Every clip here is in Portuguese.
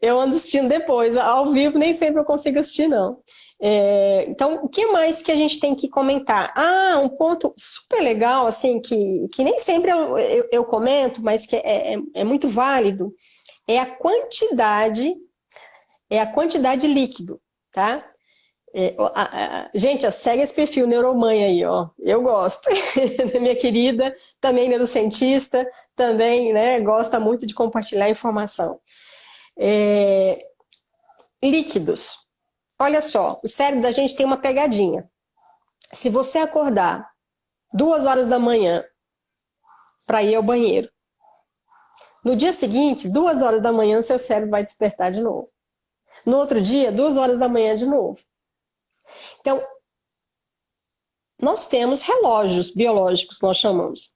Eu ando assistindo depois, ao vivo nem sempre eu consigo assistir, não. Então, o que mais que a gente tem que comentar? Ah, um ponto super legal, assim, que nem sempre eu comento, mas que é muito válido, é a quantidade, líquido, tá? Gente, segue esse perfil Neuromãe aí, ó. Eu gosto. Minha querida, também neurocientista, também, né, gosta muito de compartilhar informação. Líquidos. Olha só, o cérebro da gente tem uma pegadinha. Se você acordar 2 horas da manhã para ir ao banheiro, no dia seguinte, 2 horas da manhã, seu cérebro vai despertar de novo. No outro dia, 2 horas da manhã de novo. Então, nós temos relógios biológicos, nós chamamos.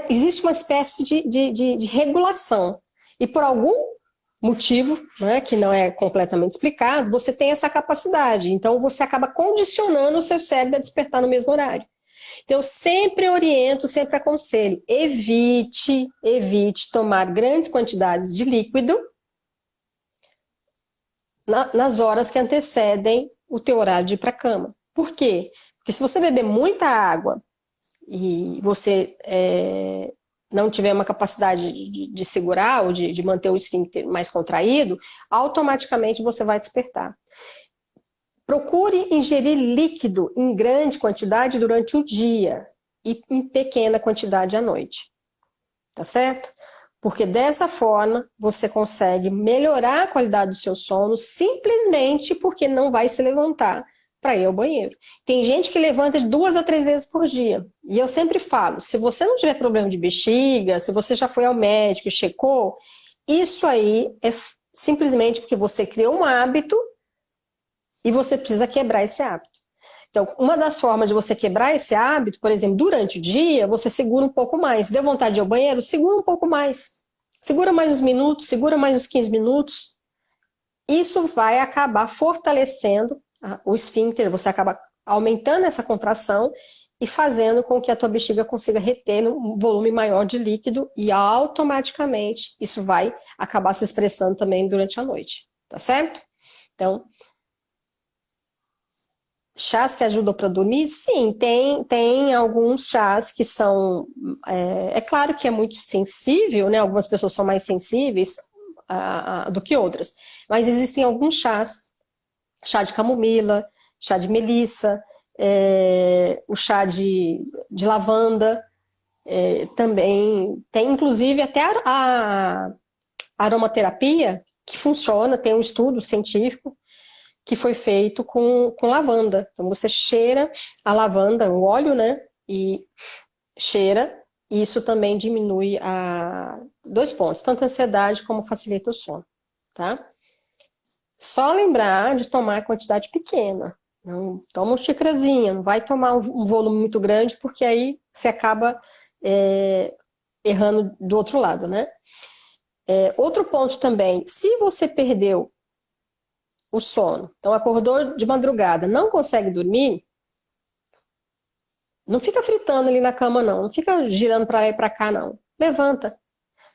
Existe uma espécie de regulação. E por algum motivo, né, que não é completamente explicado, você tem essa capacidade. Então, você acaba condicionando o seu cérebro a despertar no mesmo horário. Então, eu sempre oriento, sempre aconselho, evite tomar grandes quantidades de líquido nas horas que antecedem o teu horário de ir para a cama. Por quê? Porque se você beber muita água e você não tiver uma capacidade de segurar ou de manter o esfíncter mais contraído, automaticamente você vai despertar. Procure ingerir líquido em grande quantidade durante o dia e em pequena quantidade à noite. Tá certo? Porque dessa forma você consegue melhorar a qualidade do seu sono simplesmente porque não vai se levantar para ir ao banheiro. Tem gente que levanta de 2 a 3 vezes por dia. E eu sempre falo, se você não tiver problema de bexiga, se você já foi ao médico e checou, isso aí é simplesmente porque você criou um hábito e você precisa quebrar esse hábito. Então, uma das formas de você quebrar esse hábito, por exemplo, durante o dia, você segura um pouco mais. Deu vontade de ir ao banheiro? Segura um pouco mais. Segura mais uns minutos, segura mais uns 15 minutos. Isso vai acabar fortalecendo o esfíncter, você acaba aumentando essa contração e fazendo com que a tua bexiga consiga reter um volume maior de líquido e automaticamente isso vai acabar se expressando também durante a noite, tá certo? Então, chás que ajudam para dormir? Sim, tem alguns chás que são. Claro que é muito sensível, né? Algumas pessoas são mais sensíveis do que outras, mas existem alguns chás, chá de camomila, chá de melissa, o chá de lavanda, também tem inclusive até a aromaterapia que funciona, tem um estudo científico que foi feito com lavanda. Então você cheira a lavanda, o óleo, né? E cheira, e isso também diminui 2 pontos, tanto a ansiedade como facilita o sono, tá? Só lembrar de tomar quantidade pequena. Não toma uma xicrazinha, não vai tomar um volume muito grande, porque aí você acaba errando do outro lado, né? Outro ponto também, se você perdeu o sono, então acordou de madrugada, não consegue dormir, não fica fritando ali na cama, não fica girando para lá e para cá, não. Levanta,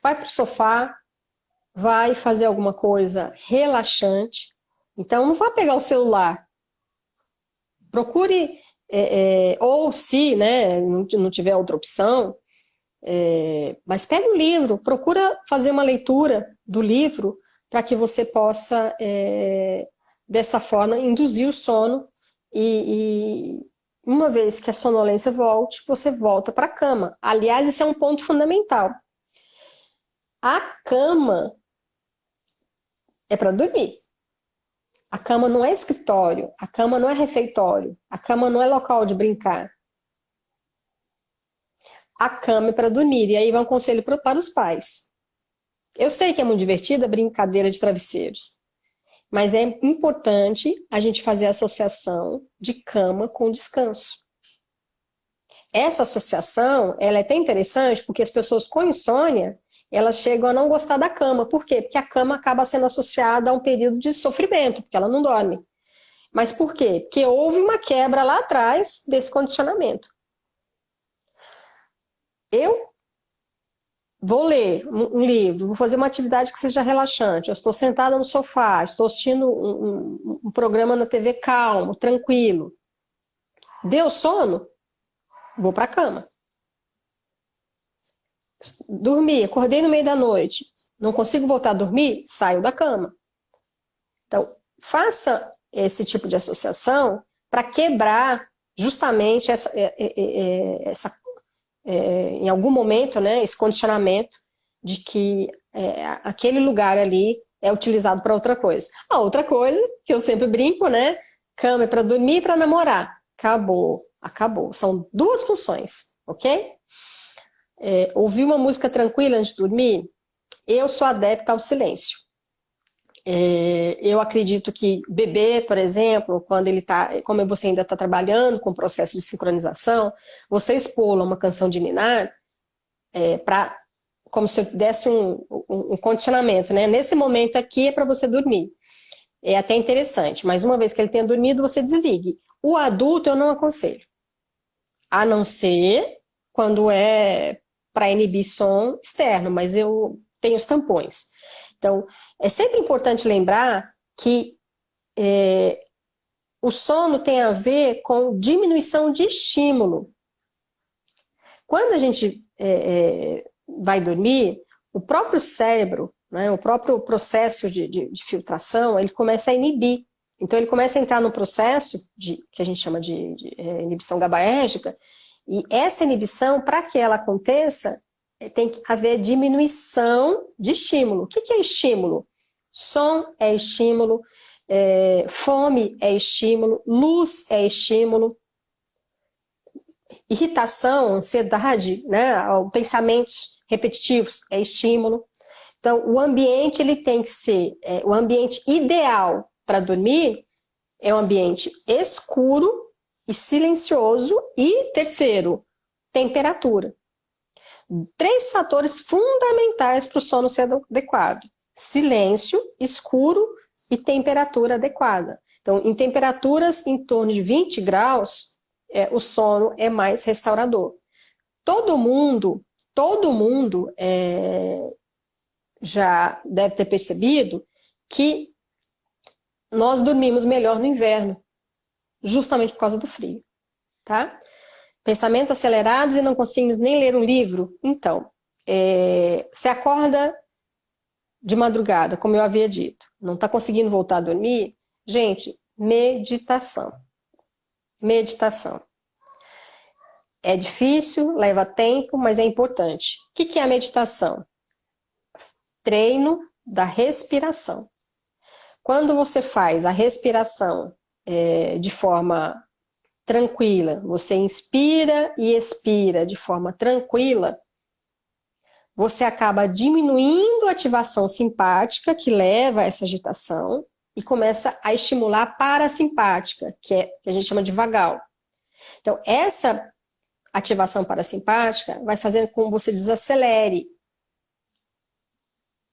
vai pro sofá, vai fazer alguma coisa relaxante. Então, não vá pegar o celular. Procure, ou se, né, não tiver outra opção, mas pegue um livro, procura fazer uma leitura do livro para que você possa, dessa forma, induzir o sono e uma vez que a sonolência volte, você volta para a cama. Aliás, esse é um ponto fundamental. A cama é para dormir. A cama não é escritório, a cama não é refeitório, a cama não é local de brincar. A cama é para dormir. E aí vai um conselho para os pais. Eu sei que é muito divertida a brincadeira de travesseiros, mas é importante a gente fazer a associação de cama com descanso. Essa associação, ela é até interessante porque as pessoas com insônia, elas chegam a não gostar da cama. Por quê? Porque a cama acaba sendo associada a um período de sofrimento, porque ela não dorme. Mas por quê? Porque houve uma quebra lá atrás desse condicionamento. Eu vou ler um livro, vou fazer uma atividade que seja relaxante, eu estou sentada no sofá, estou assistindo um programa na TV calmo, tranquilo. Deu sono? Vou para a cama. Dormi, acordei no meio da noite, não consigo voltar a dormir? Saio da cama. Então, faça esse tipo de associação para quebrar justamente em algum momento, né, esse condicionamento de que aquele lugar ali é utilizado para outra coisa. A outra coisa, que eu sempre brinco, né, cama é para dormir e para namorar. Acabou. São duas funções, ok? Ouvir uma música tranquila antes de dormir, eu sou adepta ao silêncio. Eu acredito que bebê, por exemplo, quando ele está, como você ainda está trabalhando com o processo de sincronização, você expô-lo a uma canção de ninar, como se eu desse um condicionamento, né? Nesse momento aqui é para você dormir. É até interessante, mas uma vez que ele tenha dormido, você desligue. O adulto eu não aconselho, a não ser quando é para inibir som externo, mas eu tenho os tampões. Então, é sempre importante lembrar que o sono tem a ver com diminuição de estímulo. Quando a gente vai dormir, o próprio cérebro, né, o próprio processo de filtração, ele começa a inibir. Então, ele começa a entrar no processo que a gente chama de inibição GABAérgica, e essa inibição, para que ela aconteça, tem que haver diminuição de estímulo. O que é estímulo? Som é estímulo, fome é estímulo, luz é estímulo, irritação, ansiedade, né, pensamentos repetitivos é estímulo. Então, o ambiente ele tem que ser, o ambiente ideal para dormir é um ambiente escuro e silencioso e, terceiro, temperatura. 3 fatores fundamentais para o sono ser adequado: silêncio, escuro e temperatura adequada. Então, em temperaturas em torno de 20 graus, o sono é mais restaurador. Todo mundo já deve ter percebido que nós dormimos melhor no inverno, justamente por causa do frio, tá? Pensamentos acelerados e não conseguimos nem ler um livro? Então, você acorda de madrugada, como eu havia dito, não está conseguindo voltar a dormir? Gente, meditação. Meditação. É difícil, leva tempo, mas é importante. O que é a meditação? Treino da respiração. Quando você faz a respiração de forma tranquila, você inspira e expira de forma tranquila, você acaba diminuindo a ativação simpática, que leva a essa agitação, e começa a estimular a parasimpática, que a gente chama de vagal. Então, essa ativação parasimpática vai fazendo com que você desacelere.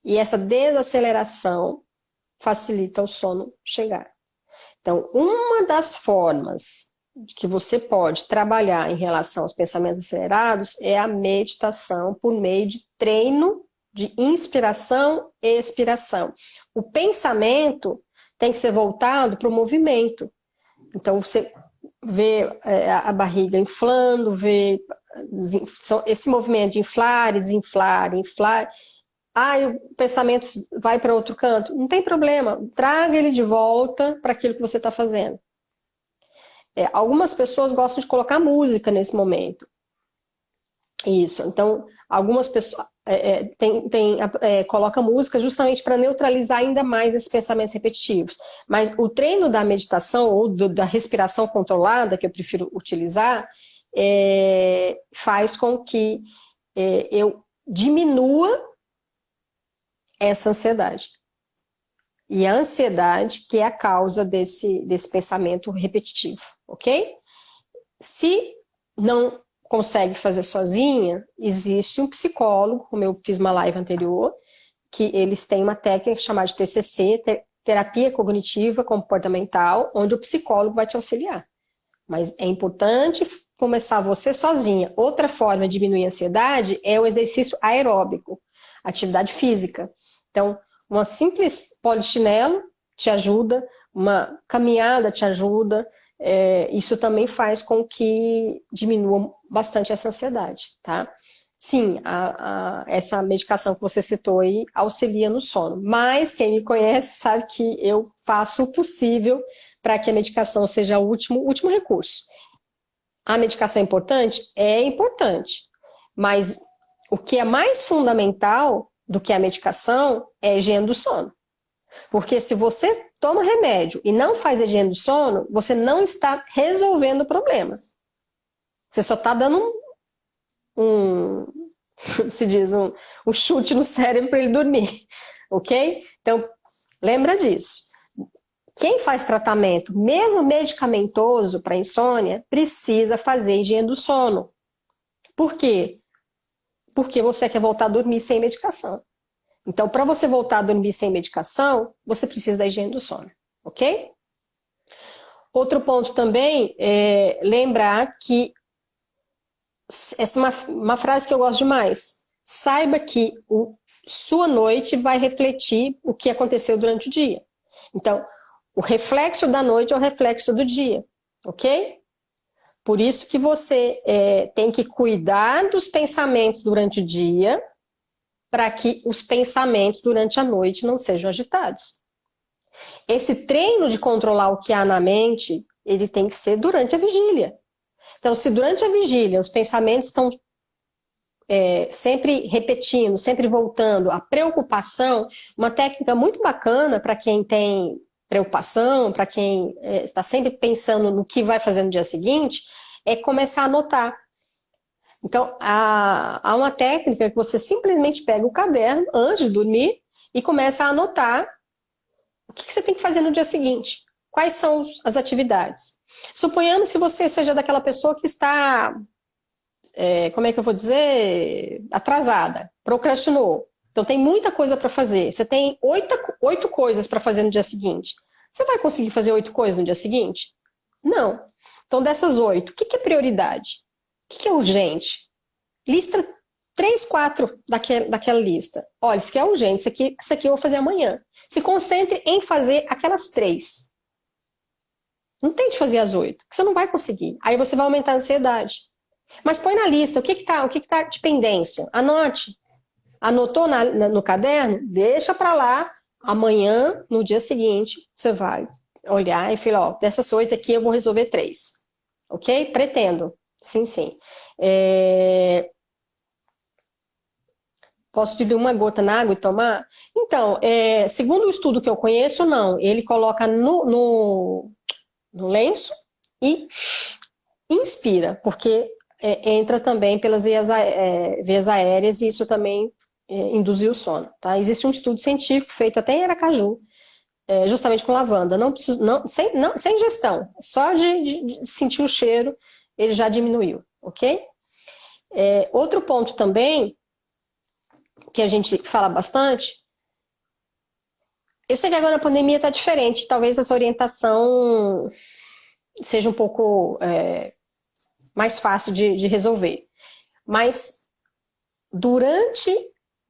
E essa desaceleração facilita o sono chegar. Então, uma das formas que você pode trabalhar em relação aos pensamentos acelerados é a meditação por meio de treino de inspiração e expiração. O pensamento tem que ser voltado para o movimento. Então, você vê a barriga inflando, vê esse movimento de inflar e desinflar, inflar. O pensamento vai para outro canto. Não tem problema, traga ele de volta para aquilo que você está fazendo. Algumas pessoas gostam de colocar música nesse momento. Isso, então, algumas pessoas colocam música justamente para neutralizar ainda mais esses pensamentos repetitivos. Mas o treino da meditação ou da respiração controlada, que eu prefiro utilizar, faz com que eu diminua essa ansiedade. E a ansiedade que é a causa desse pensamento repetitivo, ok? Se não consegue fazer sozinha, existe um psicólogo, como eu fiz uma live anterior, que eles têm uma técnica chamada de TCC, Terapia Cognitiva Comportamental, onde o psicólogo vai te auxiliar. Mas é importante começar você sozinha. Outra forma de diminuir a ansiedade é o exercício aeróbico, atividade física. Então, uma simples polichinelo te ajuda, uma caminhada te ajuda, isso também faz com que diminua bastante essa ansiedade, tá? Sim, essa medicação que você citou aí auxilia no sono, mas quem me conhece sabe que eu faço o possível para que a medicação seja o último recurso. A medicação é importante? É importante, mas o que é mais fundamental do que a medicação é a higiene do sono. Porque se você toma remédio e não faz a higiene do sono, você não está resolvendo o problema. Você só está dando se diz, um chute no cérebro para ele dormir, ok? Então, lembra disso. Quem faz tratamento, mesmo medicamentoso para insônia, precisa fazer higiene do sono. Por quê? Porque você quer voltar a dormir sem medicação. Então, para você voltar a dormir sem medicação, você precisa da higiene do sono, ok? Outro ponto também é lembrar que essa é uma frase que eu gosto demais. Saiba que sua noite vai refletir o que aconteceu durante o dia. Então, o reflexo da noite é o reflexo do dia, ok? Por isso que você tem que cuidar dos pensamentos durante o dia, para que os pensamentos durante a noite não sejam agitados. Esse treino de controlar o que há na mente, ele tem que ser durante a vigília. Então, se durante a vigília os pensamentos estão sempre repetindo, sempre voltando, a preocupação, uma técnica muito bacana para quem tem preocupação, para quem está sempre pensando no que vai fazer no dia seguinte, é começar a anotar. Então, há uma técnica que você simplesmente pega o caderno antes de dormir e começa a anotar o que você tem que fazer no dia seguinte. Quais são as atividades? Suponhamos que você seja daquela pessoa que está, como é que eu vou dizer, atrasada, procrastinou. Então, tem muita coisa para fazer. Você tem 8 coisas para fazer no dia seguinte. Você vai conseguir fazer 8 coisas no dia seguinte? Não. Então, dessas 8, o que é prioridade? O que é urgente? Lista 3, 4 daquela lista. Olha, isso aqui é urgente, isso aqui eu vou fazer amanhã. Se concentre em fazer aquelas 3. Não tente fazer as 8, porque você não vai conseguir. Aí você vai aumentar a ansiedade. Mas põe na lista o que tá de pendência. Anote. Anotou no caderno? Deixa para lá. Amanhã, no dia seguinte, você vai olhar e falar, ó, dessas 8 aqui eu vou resolver 3. Ok? Pretendo. Sim, sim. Posso diluir uma gota na água e tomar? Então, segundo o estudo que eu conheço, não. Ele coloca no lenço e inspira, porque entra também pelas vias aéreas e isso também induziu o sono. Tá? Existe um estudo científico feito até em Aracaju, justamente com lavanda. Sem ingestão, só de sentir o cheiro, ele já diminuiu, ok? Outro ponto também, que a gente fala bastante, eu sei que agora a pandemia está diferente, talvez essa orientação seja um pouco mais fácil de resolver. Mas durante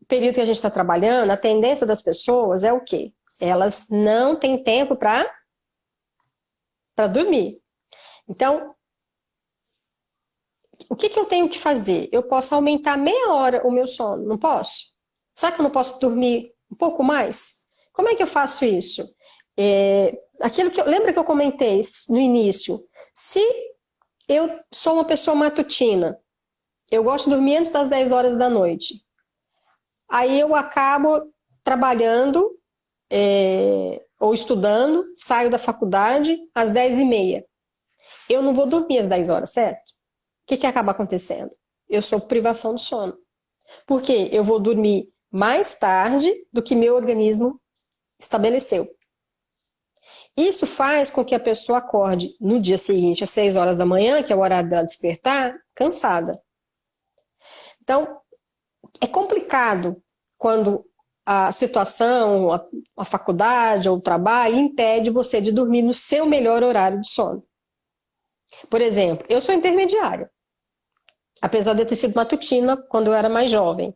o período que a gente está trabalhando, a tendência das pessoas é o quê? Elas não têm tempo para dormir. Então, o que eu tenho que fazer? Eu posso aumentar meia hora o meu sono, não posso? Será que eu não posso dormir um pouco mais? Como é que eu faço isso? Lembra que eu comentei no início? Se eu sou uma pessoa matutina, eu gosto de dormir antes das 10 horas da noite. Aí eu acabo trabalhando ou estudando, saio da faculdade às 10h30. Eu não vou dormir às 10 horas, certo? O que acaba acontecendo? Eu sou privação do sono. Por quê? Eu vou dormir mais tarde do que meu organismo estabeleceu. Isso faz com que a pessoa acorde no dia seguinte, às 6 horas da manhã, que é o horário dela despertar, cansada. Então, é complicado quando a situação, a faculdade ou o trabalho impede você de dormir no seu melhor horário de sono. Por exemplo, eu sou intermediária, apesar de eu ter sido matutina quando eu era mais jovem.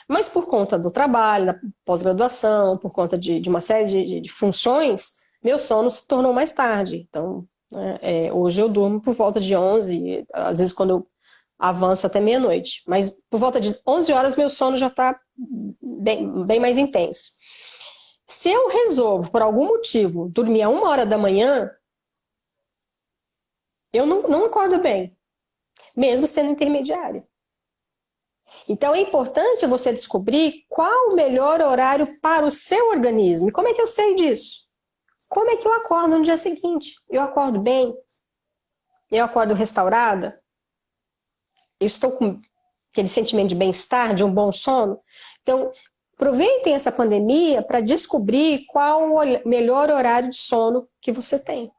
Mas por conta do trabalho, da pós-graduação, por conta de uma série de funções, meu sono se tornou mais tarde. Então, né, hoje eu durmo por volta de 11, às vezes quando eu avanço até meia-noite. Mas por volta de 11 horas meu sono já está bem mais intenso. Se eu resolvo, por algum motivo, dormir a 1 hora da manhã, eu não acordo bem, mesmo sendo intermediária. Então é importante você descobrir qual o melhor horário para o seu organismo. E como é que eu sei disso? Como é que eu acordo no dia seguinte? Eu acordo bem? Eu acordo restaurada? Eu estou com aquele sentimento de bem-estar, de um bom sono? Então, aproveitem essa pandemia para descobrir qual o melhor horário de sono que você tem.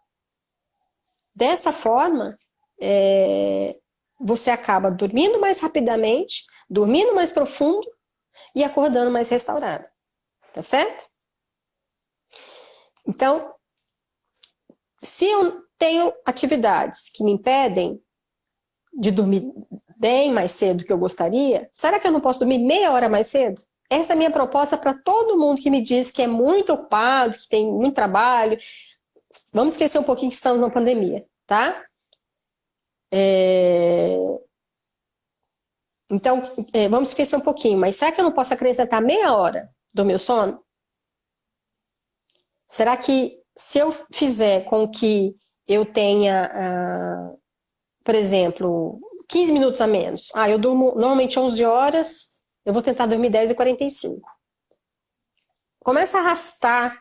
Dessa forma, você acaba dormindo mais rapidamente, dormindo mais profundo e acordando mais restaurado. Tá certo? Então, se eu tenho atividades que me impedem de dormir bem mais cedo do que eu gostaria, será que eu não posso dormir meia hora mais cedo? Essa é a minha proposta para todo mundo que me diz que é muito ocupado, que tem muito trabalho. Vamos esquecer um pouquinho que estamos numa pandemia, tá? Então, vamos esquecer um pouquinho, mas será que eu não posso acrescentar meia hora do meu sono? Será que se eu fizer com que eu tenha, por exemplo, 15 minutos a menos, eu durmo normalmente 11 horas, eu vou tentar dormir 10h45. Começa a arrastar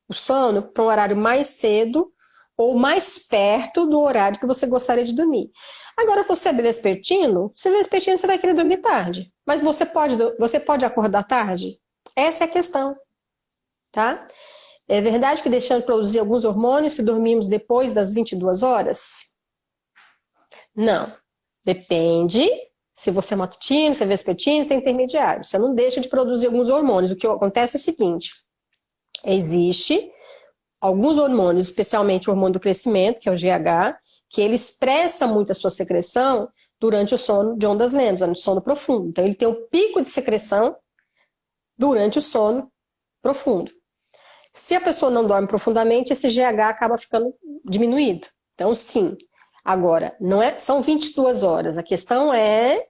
o sono para um horário mais cedo ou mais perto do horário que você gostaria de dormir. Agora, você é vespertino, você vai querer dormir tarde. Mas você pode acordar tarde? Essa é a questão, tá? É verdade que deixamos de produzir alguns hormônios se dormimos depois das 22 horas? Não. Depende se você é matutino, se é vespertino, se é intermediário. Você não deixa de produzir alguns hormônios. O que acontece é o seguinte: existe alguns hormônios, especialmente o hormônio do crescimento, que é o GH, que ele expressa muito a sua secreção durante o sono de ondas lêmures, durante o sono profundo. Então, ele tem um pico de secreção durante o sono profundo. Se a pessoa não dorme profundamente, esse GH acaba ficando diminuído. Então, sim. Agora, são 22 horas. A questão é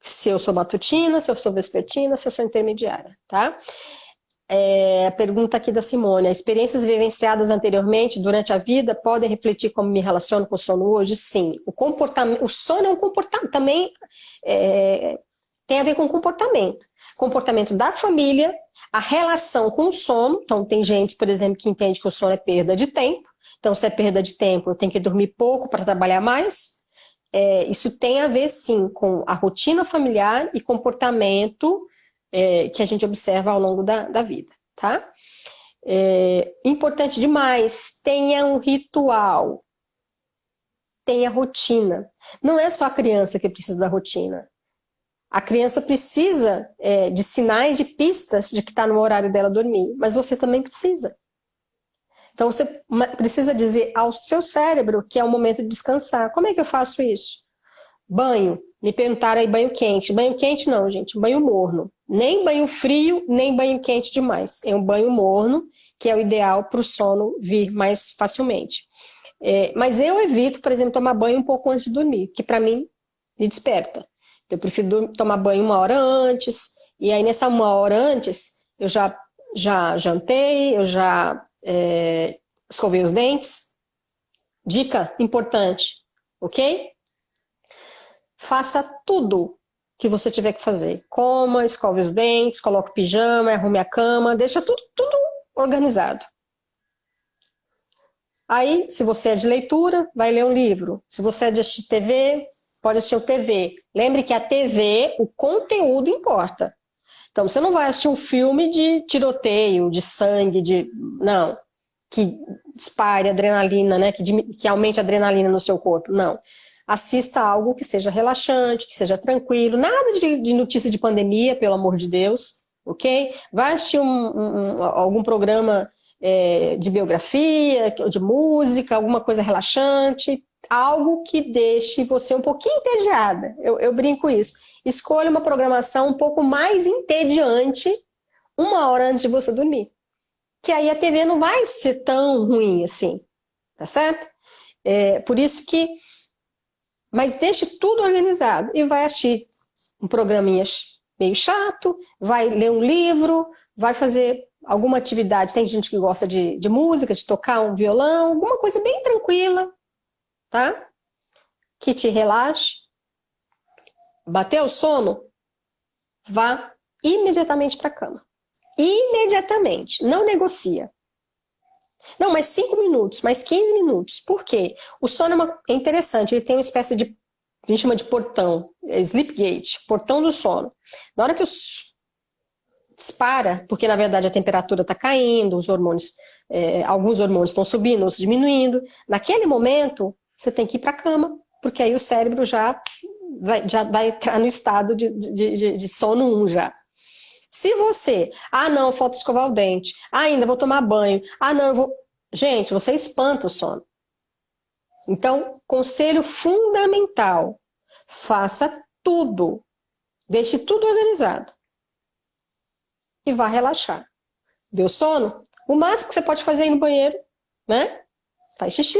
se eu sou matutina, se eu sou vespertina, se eu sou intermediária, tá? A pergunta aqui da Simone: as experiências vivenciadas anteriormente durante a vida podem refletir como me relaciono com o sono hoje? Sim. O sono é um comportamento, também tem a ver com comportamento da família, a relação com o sono. Então, tem gente, por exemplo, que entende que o sono é perda de tempo. Então, se é perda de tempo, eu tenho que dormir pouco para trabalhar mais. Isso tem a ver, sim, com a rotina familiar e comportamento que a gente observa ao longo da vida, tá? Importante demais, tenha um ritual, tenha rotina. Não é só a criança que precisa da rotina. A criança precisa de sinais, de pistas de que está no horário dela dormir, mas você também precisa. Então, você precisa dizer ao seu cérebro que é o momento de descansar. Como é que eu faço isso? Banho. Me perguntaram aí banho quente. Banho quente não, gente. Banho morno. Nem banho frio, nem banho quente demais. É um banho morno, que é o ideal para o sono vir mais facilmente. Mas eu evito, por exemplo, tomar banho um pouco antes de dormir, que para mim me desperta. Eu prefiro tomar banho 1 hora antes. E aí, nessa 1 hora antes, eu já jantei, eu já escovei os dentes. Dica importante, ok? Faça tudo que você tiver que fazer. Coma, escove os dentes, coloque o pijama, arrume a cama, deixa tudo organizado. Aí, se você é de leitura, vai ler um livro. Se você é de assistir TV, pode assistir o TV. Lembre que a TV, o conteúdo importa. Então, você não vai assistir um filme de tiroteio, de sangue, não, que dispare adrenalina, né? Que aumente a adrenalina no seu corpo. Não. Assista algo que seja relaxante, que seja tranquilo. Nada de notícia de pandemia, pelo amor de Deus, ok? Vai assistir algum programa de biografia, de música, alguma coisa relaxante, algo que deixe você um pouquinho entediada. Eu brinco isso. Escolha uma programação um pouco mais entediante 1 hora antes de você dormir. Que aí a TV não vai ser tão ruim assim, tá certo? Por isso que... Mas deixe tudo organizado e vai assistir um programinha meio chato, vai ler um livro, vai fazer alguma atividade. Tem gente que gosta de música, de tocar um violão, alguma coisa bem tranquila, tá? Que te relaxe. Bateu o sono? Vá imediatamente para a cama. Imediatamente, não negocia. Não, mais 5 minutos, mais 15 minutos. Por quê? O sono é interessante, ele tem uma espécie de, a gente chama de portão, sleep gate, portão do sono. Na hora que dispara, porque na verdade a temperatura está caindo, os hormônios, alguns hormônios estão subindo, outros diminuindo. Naquele momento, você tem que ir para a cama, porque aí o cérebro já vai entrar no estado de sono 1 já. Se você, não, falta escovar o dente, ainda vou tomar banho, não, eu vou... Gente, você espanta o sono. Então, conselho fundamental, faça tudo, deixe tudo organizado e vá relaxar. Deu sono? O máximo que você pode fazer é ir no banheiro, né? Faz xixi,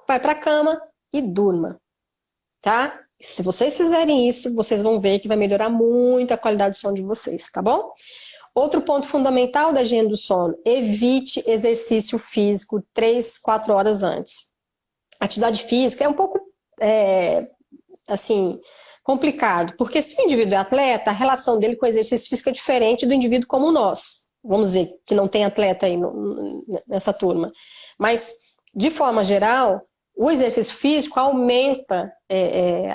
vai para a cama e durma, tá? Se vocês fizerem isso, vocês vão ver que vai melhorar muito a qualidade do sono de vocês, tá bom? Outro ponto fundamental da higiene do sono, evite exercício físico 3, 4 horas antes. Atividade física é um pouco, assim, complicado, porque se o indivíduo é atleta, a relação dele com o exercício físico é diferente do indivíduo como nós. Vamos dizer que não tem atleta aí nessa turma. Mas, de forma geral, o exercício físico aumenta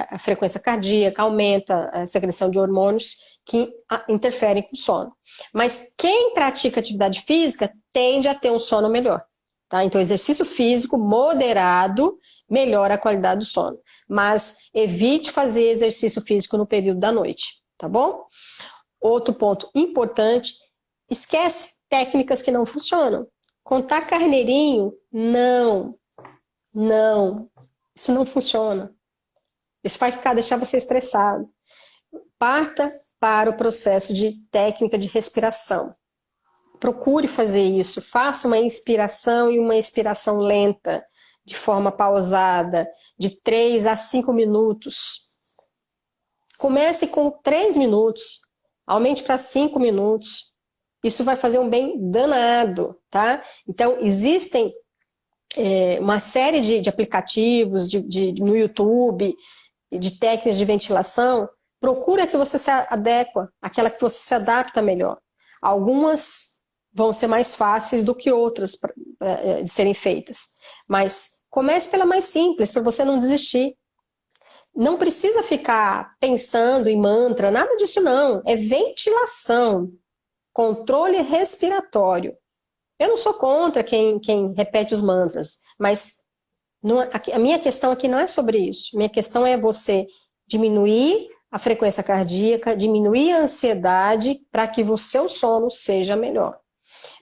a frequência cardíaca, aumenta a secreção de hormônios que interferem com o sono. Mas quem pratica atividade física tende a ter um sono melhor. Tá? Então, exercício físico moderado melhora a qualidade do sono. Mas evite fazer exercício físico no período da noite, tá bom? Outro ponto importante, esquece técnicas que não funcionam. Contar carneirinho, não. Não, isso não funciona. Isso vai deixar você estressado. Parta para o processo de técnica de respiração. Procure fazer isso. Faça uma inspiração e uma expiração lenta, de forma pausada, de 3 a 5 minutos. Comece com 3 minutos, aumente para 5 minutos. Isso vai fazer um bem danado, tá? Então, existem uma série de aplicativos no YouTube, de técnicas de ventilação. Procura que você se adequa, aquela que você se adapta melhor. Algumas vão ser mais fáceis do que outras de serem feitas. Mas comece pela mais simples, para você não desistir. Não precisa ficar pensando em mantra, nada disso não. É ventilação, controle respiratório. Eu não sou contra quem repete os mantras, mas a minha questão aqui não é sobre isso. Minha questão é você diminuir a frequência cardíaca, diminuir a ansiedade para que o seu sono seja melhor.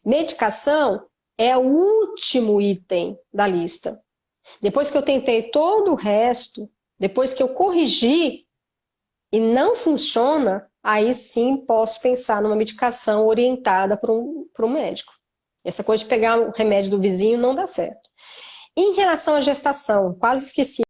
Medicação é o último item da lista. Depois que eu tentei todo o resto, depois que eu corrigi e não funciona, aí sim posso pensar numa medicação orientada por um médico. Essa coisa de pegar o remédio do vizinho não dá certo. Em relação à gestação, quase esqueci